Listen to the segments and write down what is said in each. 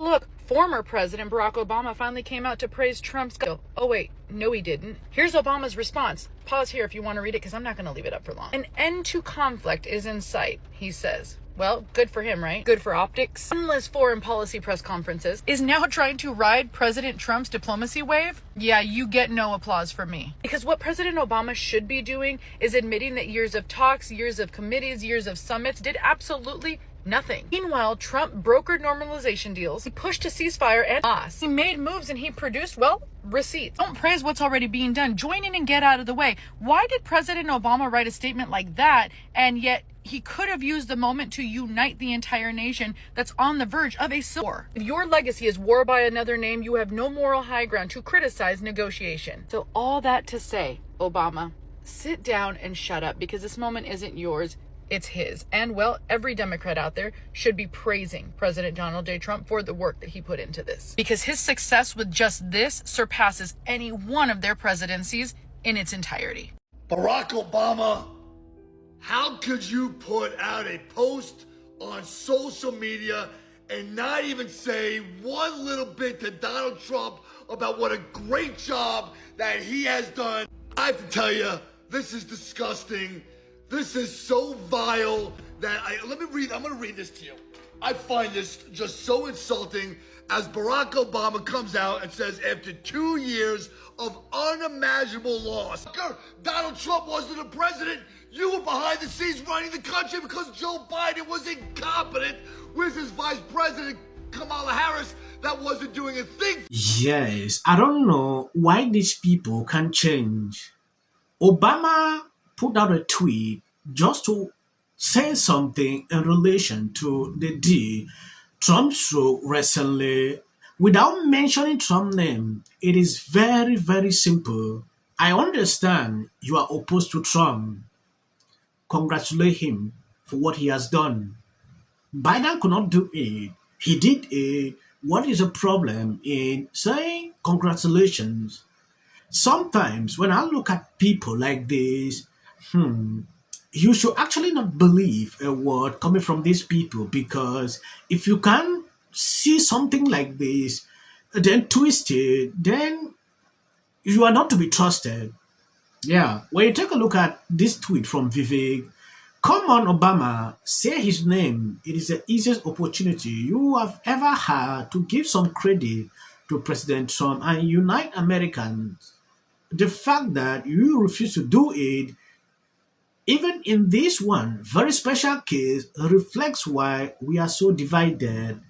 Oh look, former President Barack Obama finally came out to praise Trump's bill. Oh wait, no he didn't. Here's Obama's response. Pause here if you want to read it because I'm not going to leave it up for long. An end to conflict is in sight, he says. Well, good for him, right? Good for optics. Endless foreign policy press conferences is now trying to ride President Trump's diplomacy wave. Yeah, you get no applause from me. Because what President Obama should be doing is admitting that years of talks, years of committees, years of summits did absolutely nothing. Meanwhile, Trump brokered normalization deals, he pushed a ceasefire and lost. He made moves and he produced, well, receipts. Don't praise what's already being done. Join in and get out of the way. Why did President Obama write a statement like that and yet he could have used the moment to unite the entire nation that's on the verge of a civil war? If your legacy is war by another name, you have no moral high ground to criticize negotiation. So all that to say, Obama, sit down and shut up because this moment isn't yours. It's his. And, well, every Democrat out there should be praising President Donald J. Trump for the work that he put into this. Because his success with just this surpasses any one of their presidencies in its entirety. Barack Obama, how could you put out a post on social media and not even say one little bit to Donald Trump about what a great job that he has done? I have to tell you, this is disgusting. This is so vile that I'm going to read this to you. I find this just so insulting as Barack Obama comes out and says, after 2 years of unimaginable loss, Donald Trump wasn't the president. You were behind the scenes running the country because Joe Biden was incompetent with his vice president, Kamala Harris, that wasn't doing a thing. Yes, I don't know why these people can't change. Obama put out a tweet just to say something in relation to the deal Trump struck recently without mentioning Trump's name. It is very, very simple. I understand you are opposed to Trump. Congratulate him for what he has done. Biden could not do it. He did it. What is the problem in saying congratulations? Sometimes when I look at people like this, you should actually not believe a word coming from these people, because if you can see something like this, then twist it, then you are not to be trusted. Yeah, when you take a look at this tweet from Vivek, come on Obama, say his name. It is the easiest opportunity you have ever had to give some credit to President Trump and unite Americans. The fact that you refuse to do it, even in this one very special case, reflects why we are so divided.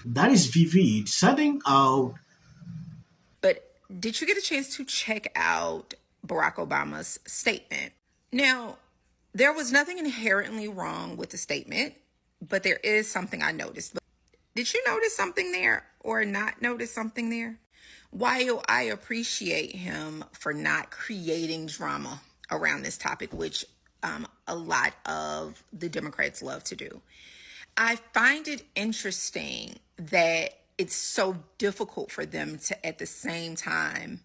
That is vivid, setting out. But did you get a chance to check out Barack Obama's statement? Now, there was nothing inherently wrong with the statement, but there is something I noticed. Did you notice something there or not notice something there? While I appreciate him for not creating drama around this topic, which a lot of the Democrats love to do, I find it interesting that it's so difficult for them to, at the same time,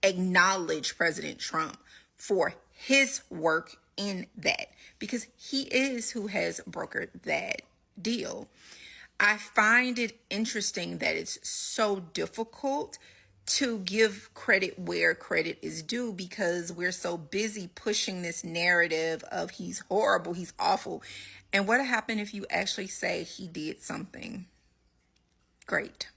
acknowledge President Trump for his work in that, because he is who has brokered that deal. I find it interesting that it's so difficult to give credit where credit is due, because we're so busy pushing this narrative of he's horrible, he's awful. And what happened if you actually say he did something great?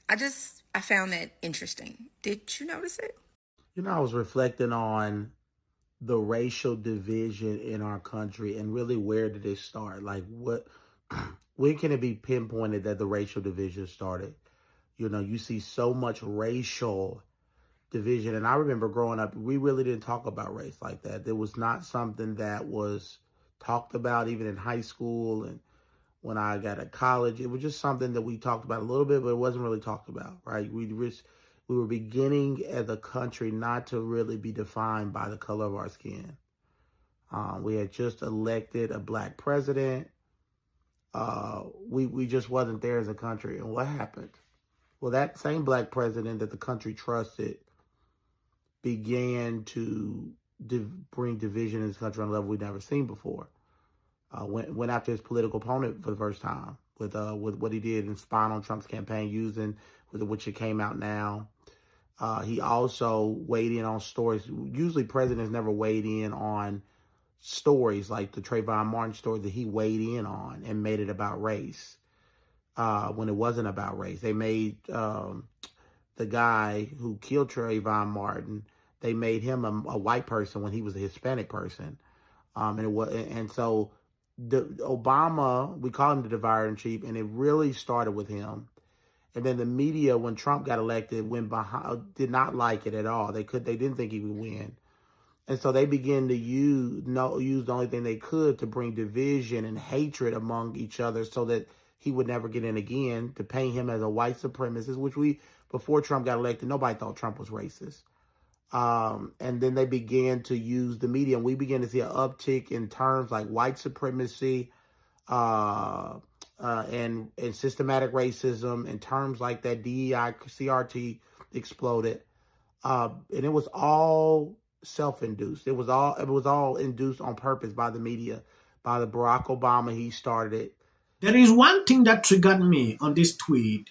I found that interesting. Did you notice it? You know, I was reflecting on the racial division in our country and really where did it start? Like when can it be pinpointed that the racial division started? You know, you see so much racial division. And I remember growing up, we really didn't talk about race like that. It was not something that was talked about even in high school. And when I got to college, it was just something that we talked about a little bit, but it wasn't really talked about, right? We were beginning as a country not to really be defined by the color of our skin. We had just elected a black president. We just wasn't there as a country. And what happened? Well, that same black president that the country trusted began to bring division in this country on a level we'd never seen before. Went after his political opponent for the first time. with what he did and spying on Trump's campaign, using which it came out now. He also weighed in on stories. Usually presidents never weighed in on stories like the Trayvon Martin story that he weighed in on and made it about race when it wasn't about race. They made the guy who killed Trayvon Martin, they made him a white person when he was a Hispanic person. And so Obama, we call him the divider in chief, and it really started with him. And then the media, when Trump got elected, went behind, did not like it at all. They didn't think he would win. And so they began to use the only thing they could to bring division and hatred among each other so that he would never get in again, to paint him as a white supremacist, which before Trump got elected, nobody thought Trump was racist. And then they began to use the media, and we began to see an uptick in terms like white supremacy, and systematic racism, and terms like that. DEI, CRT exploded, and it was all self-induced. It was all induced on purpose by the media, by the Barack Obama. He started it. There is one thing that triggered me on this tweet.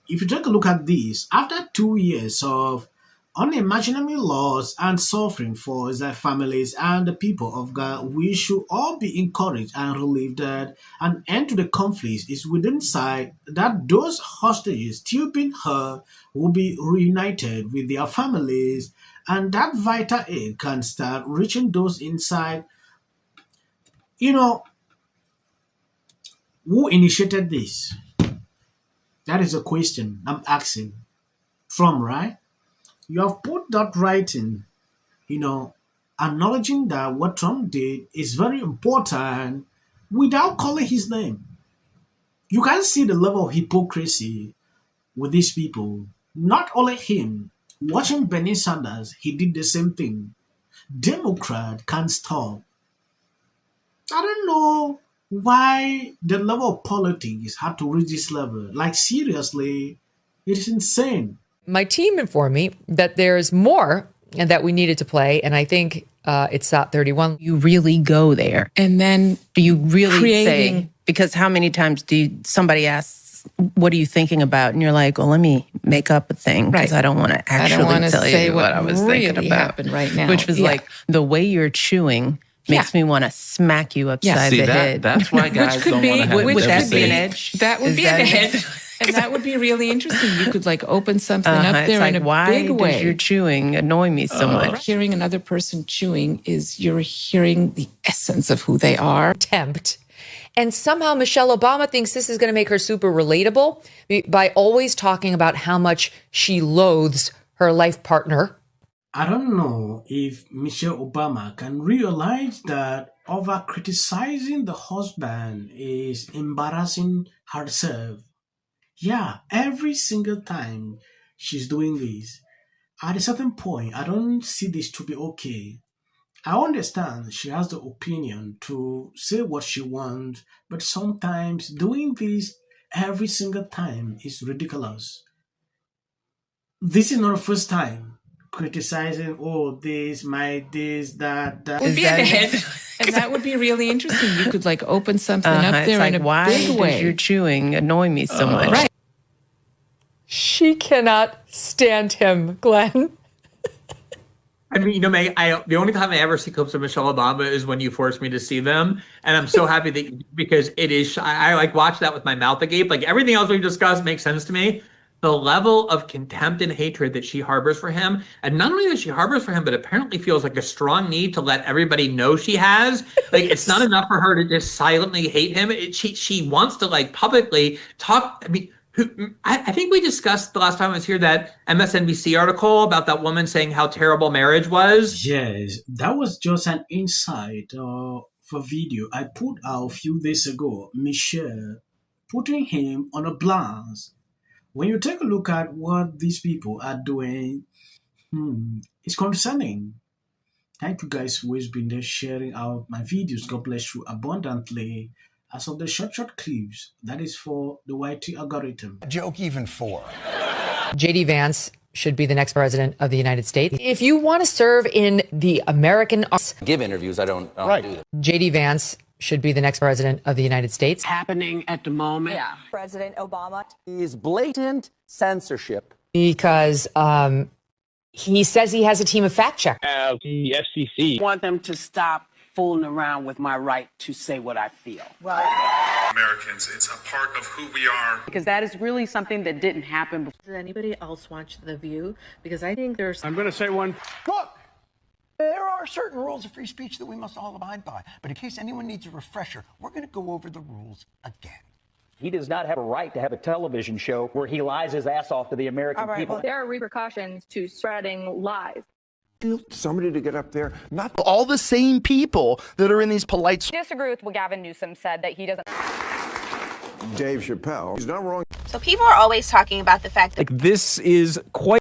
If you take a look at this, after 2 years of unimaginable loss and suffering for their families and the people of God, we should all be encouraged and relieved that an end to the conflict is within sight, that those hostages still being held will be reunited with their families, and that vital aid can start reaching those inside. Who initiated this? That is a question I'm asking. From, right? You have put that writing, acknowledging that what Trump did is very important without calling his name. You can see the level of hypocrisy with these people. Not only him, watching Bernie Sanders, he did the same thing. Democrat can't stop. I don't know why the level of politics had to reach this level. Like, seriously, it is insane. My team informed me that there's more and that we needed to play. And I think it's SOT 31. You really go there. And then Do you really say, because how many times somebody asks, what are you thinking about? And you're like, well, let me make up a thing because I don't want to actually tell you what I was thinking about. Happened right now. Which was like, the way you're chewing makes me want to smack you upside the head. That's why guys don't want to have Would that be an edge? That would be an edge. And that would be really interesting. You could open something up there in a big way. Why does your chewing annoy me so much? Hearing another person chewing is you're hearing the essence of who they are. Attempt. And somehow Michelle Obama thinks this is going to make her super relatable by always talking about how much she loathes her life partner. I don't know if Michelle Obama can realize that over criticizing the husband is embarrassing herself. Yeah, every single time she's doing this, at a certain point, I don't see this to be okay. I understand she has the opinion to say what she wants, but sometimes doing this every single time is ridiculous. This is not the first time criticizing, this, that. Would be an edge. And that would be really interesting. You could open something up there in a big way. Why does your chewing annoy me so much? Right. She cannot stand him, Glenn. I mean, Meg, the only time I ever see clips of Michelle Obama is when you force me to see them. And I'm so happy that because it is, I watch that with my mouth agape. Everything else we've discussed makes sense to me. The level of contempt and hatred that she harbors for him, and not only that she harbors for him, but apparently feels a strong need to let everybody know she has. It's not enough for her to just silently hate him. She wants to publicly talk. I mean, I think we discussed the last time I was here that MSNBC article about that woman saying how terrible marriage was. Yes, that was just an insight for video I put out a few days ago. Michelle putting him on a blast. When you take a look at what these people are doing, it's concerning. Thank you guys who has been there sharing out my videos. God bless you abundantly. As of the short clips, that is for the YT algorithm. Joke even for. JD Vance should be the next president of the United States. If you want to serve in the American... Give interviews, I don't do that. JD Vance should be the next president of the United States. Happening at the moment. Yeah. President Obama is blatant censorship. Because he says he has a team of fact checkers. The FCC. I want them to stop fooling around with my right to say what I feel. Americans, it's a part of who we are. Because that is really something that didn't happen before. Does anybody else watch The View? Because I think there's... I'm going to say one. Look, there are certain rules of free speech that we must all abide by. But in case anyone needs a refresher, we're going to go over the rules again. He does not have a right to have a television show where he lies his ass off to the American people. Well, there are repercussions to spreading lies. Somebody to get up there, not all the same people that are in these polite... Disagree with what Gavin Newsom said, that he doesn't... Dave Chappelle, he's not wrong. So people are always talking about the fact that this is quite